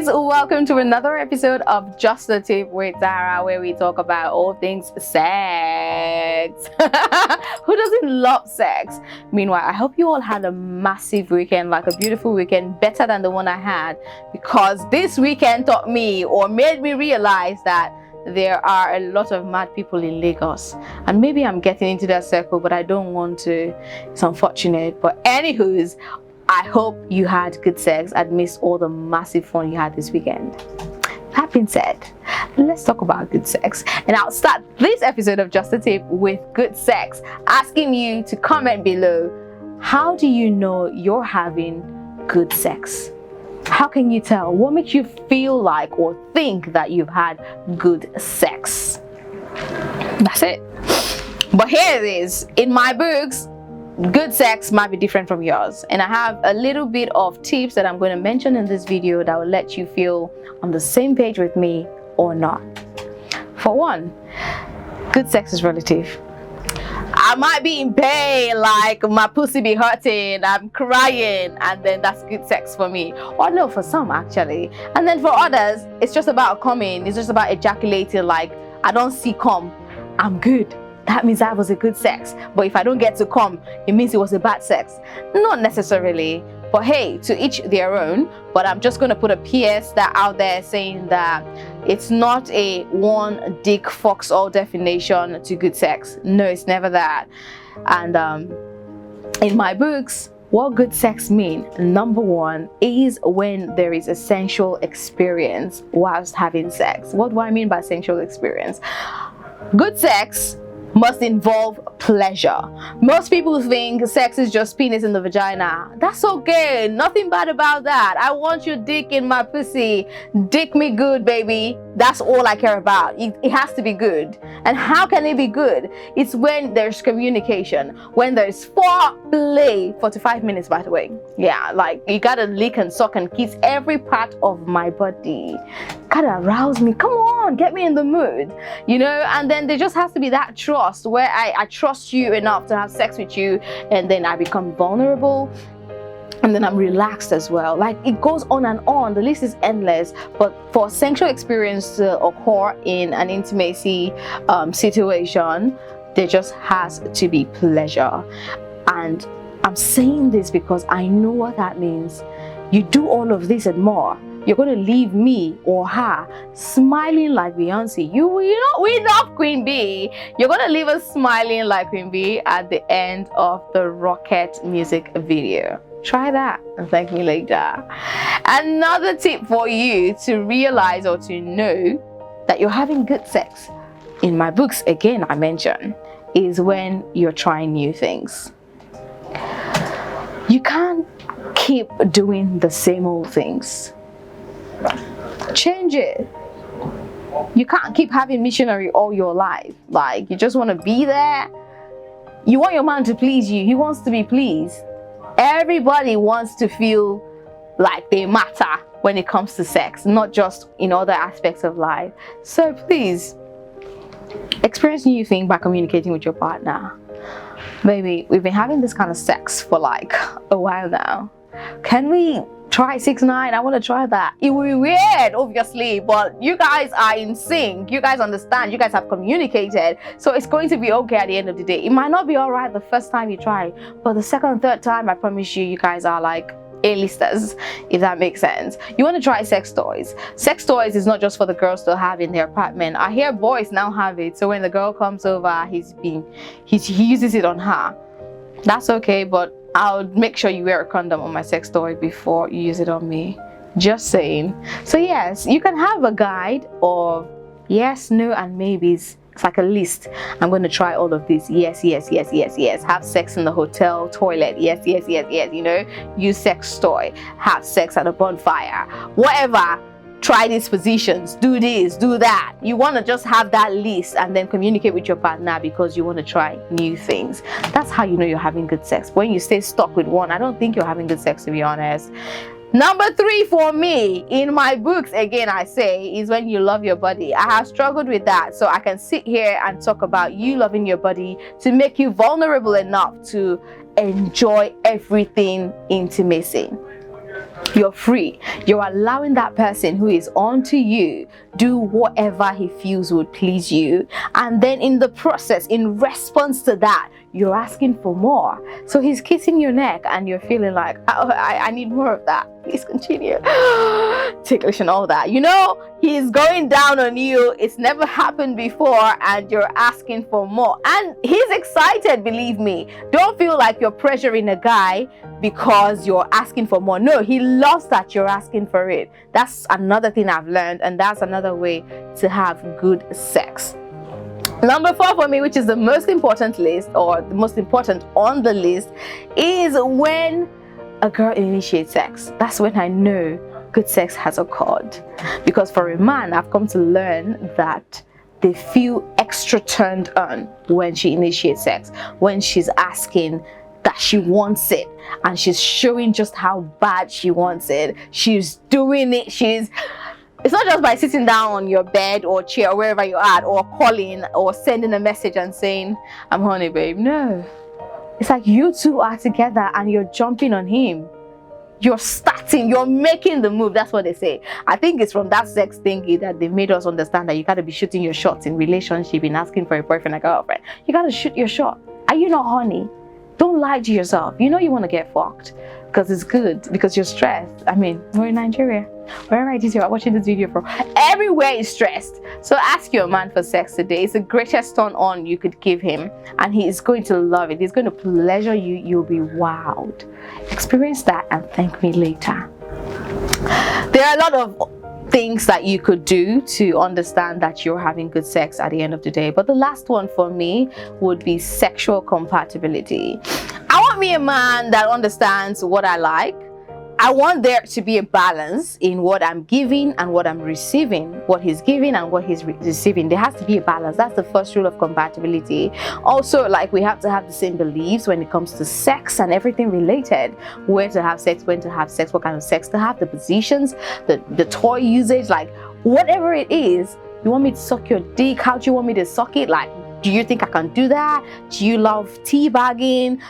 guys, welcome to another episode of Just the Tip with Zara, where we talk about all things sex. Who doesn't love sex? Meanwhile, I hope you all had a massive weekend, like a beautiful weekend, better than the one I had, because this weekend taught me or made me realize that there are a lot of mad people in Lagos, and maybe I'm getting into that circle, but I don't want to. It's unfortunate. But anywho's, I hope you had good sex and missed all the massive fun you had this weekend. That being said, let's talk about good sex. And I'll start this episode of Just a Tip with good sex, asking you to comment below, how do you know you're having good sex? How can you tell? What makes you feel like or think that you've had good sex? That's it. But here it is. In my books, good sex might be different from yours, and I have a little bit of tips that I'm going to mention in this video that will let you feel on the same page with me or not. For one, good sex is relative. I might be in pain, like my pussy be hurting, I'm crying, and then that's good sex for me. Or no, for some actually. And then for others, it's just about coming, it's just about ejaculating, like I don't see cum, I'm good. That means that was a good sex. But if I don't get to come, it means it was a bad sex. Not necessarily, but hey, to each their own. But I'm just going to put a PS that out there saying that it's not a one dick fucks all definition to good sex. No, it's never that. And in my books, what good sex mean, number one, is when there is a sensual experience whilst having sex. What do I mean by sensual experience? Good sex must involve pleasure. Most people think sex is just penis in the vagina. That's okay, nothing bad about that. I want your dick in my pussy. Dick me good, baby. That's all I care about. It has to be good. And how can it be good? It's when there's communication, when there's foreplay. 45 minutes, by the way. Yeah, like you gotta lick and suck and kiss every part of my body. Gotta arouse me. Come on, get me in the mood, you know. And then there just has to be that trust where I trust you enough to have sex with you, and then I become vulnerable, and then I'm relaxed as well. Like it goes on and on, the list is endless. But for sexual experience to occur in an intimacy situation, there just has to be pleasure. And I'm saying this because I know what that means. You do all of this and more, you're going to leave me or her smiling like Beyonce. You know, we love Queen Bee. You're going to leave us smiling like Queen Bee at the end of the Rocket music video. Try that and thank me later. Another tip for you to realize or to know that you're having good sex, in my books, again, I mention, is when you're trying new things. You can't keep doing the same old things. Change it. You can't keep having missionary all your life. Like you just want to be there. You want your man to please you. He wants to be pleased. Everybody wants to feel like they matter when it comes to sex, not just in other aspects of life. So please experience new things by communicating with your partner. Baby, we've been having this kind of sex for like a while now. Can we try 6-9? I want to try that. It will be weird, obviously, but you guys are in sync. You guys understand. You guys have communicated, so it's going to be okay at the end of the day. It might not be all right the first time you try, but the second, third time, I promise you, you guys are like A-listers, if that makes sense. You want to try sex toys. Sex toys is not just for the girls to have in their apartment. I hear boys now have it, so when the girl comes over, he uses it on her. That's okay, but I'll make sure you wear a condom on my sex toy before you use it on me. Just saying. So yes, you can have a guide of yes, no, and maybes. It's like a list. I'm going to try all of these. Yes, yes, yes, yes, yes. Have sex in the hotel toilet. Yes, yes, yes, yes. You know, use sex toy. Have sex at a bonfire. Whatever. Try these positions. Do this, do that. You want to just have that list and then communicate with your partner because you want to try new things. That's how you know you're having good sex. When you stay stuck with one, I don't think you're having good sex, to be honest. Number 3 for me, in my books, again, I say, is when you love your body. I have struggled with that, so I can sit here and talk about you loving your body to make you vulnerable enough to enjoy everything intimacy. You're free. You're allowing that person who is on to you do whatever he feels would please you. And then in the process, in response to that, you're asking for more. So he's kissing your neck and you're feeling like, oh, I need more of that. Please continue. Ticklish and all that. You know, he's going down on you. It's never happened before and you're asking for more. And he's excited, believe me. Don't feel like you're pressuring a guy because you're asking for more. No, he loves that you're asking for it. That's another thing I've learned, and that's another way to have good sex. Number 4 for me, which is the most important list, or the most important on the list, is when a girl initiates sex. That's when I know good sex has occurred. Because for a man, I've come to learn that they feel extra turned on when she initiates sex, when she's asking that she wants it and she's showing just how bad she wants it. She's doing it. It's not just by sitting down on your bed or chair or wherever you're at, or calling or sending a message and saying, I'm horny, babe. No. It's like you two are together and you're jumping on him. You're starting, you're making the move. That's what they say. I think it's from that sex thingy that they made us understand that you got to be shooting your shots in relationship, in asking for a boyfriend or girlfriend. You got to shoot your shot. Are you not horny? Don't lie to yourself. You know you want to get fucked because it's good, because you're stressed. I mean, we're in Nigeria. Wherever it is you're watching this video from, everywhere is stressed. So ask your man for sex today. It's the greatest turn on you could give him, and he is going to love it. He's going to pleasure you. You'll be wowed. Experience that and thank me later. There are a lot of things that you could do to understand that you're having good sex at the end of the day, but the last one for me would be sexual compatibility. I want me a man that understands what I like. I want there to be a balance in what I'm giving and what I'm receiving, what he's giving and what he's receiving. There has to be a balance. That's the first rule of compatibility. Also, like, we have to have the same beliefs when it comes to sex and everything related. Where to have sex, when to have sex, what kind of sex to have, the positions, the toy usage, like whatever it is. You want me to suck your dick? How do you want me to suck it? Like, do you think I can do that? Do you love teabagging?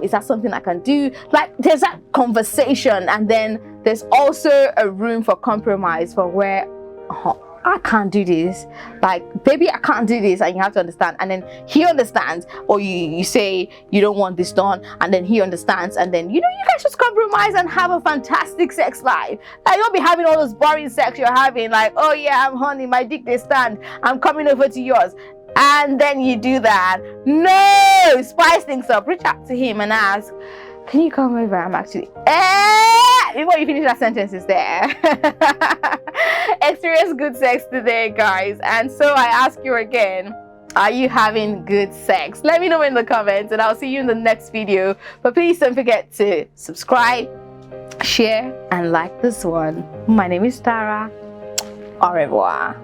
Is that something I can do? Like, there's that conversation, and then there's also a room for compromise for where, oh, I can't do this. Like, baby, I can't do this, and you have to understand. And then he understands, or you say you don't want this done, and then he understands, and then you guys just compromise and have a fantastic sex life. Like, you'll be having all those boring sex you're having, like, oh yeah, I'm horny, my dick they stand, I'm coming over to yours. And then you do that. No, spice things up. Reach out to him and ask, can you come over? I'm actually before you finish that sentence is there. Experience good sex today, guys. And so I ask you again, are you having good sex? Let me know in the comments, and I'll see you in the next video. But please don't forget to subscribe, share, and like this one. My name is Tara. Au revoir.